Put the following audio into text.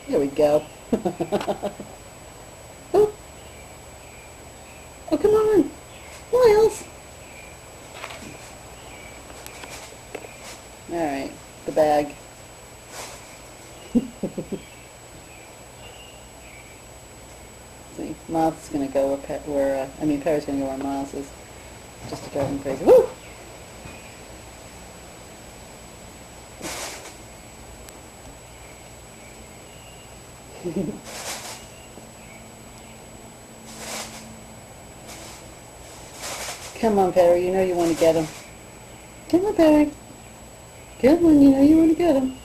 There we go. Oh, oh, come on, Miles. All right, the bag. See, Miles is gonna go where Perry's gonna go where Miles is, just to drive him crazy. Woo! Come on, Perry, you know you want to get him. Come on, Perry. Good one, you know you want to get him.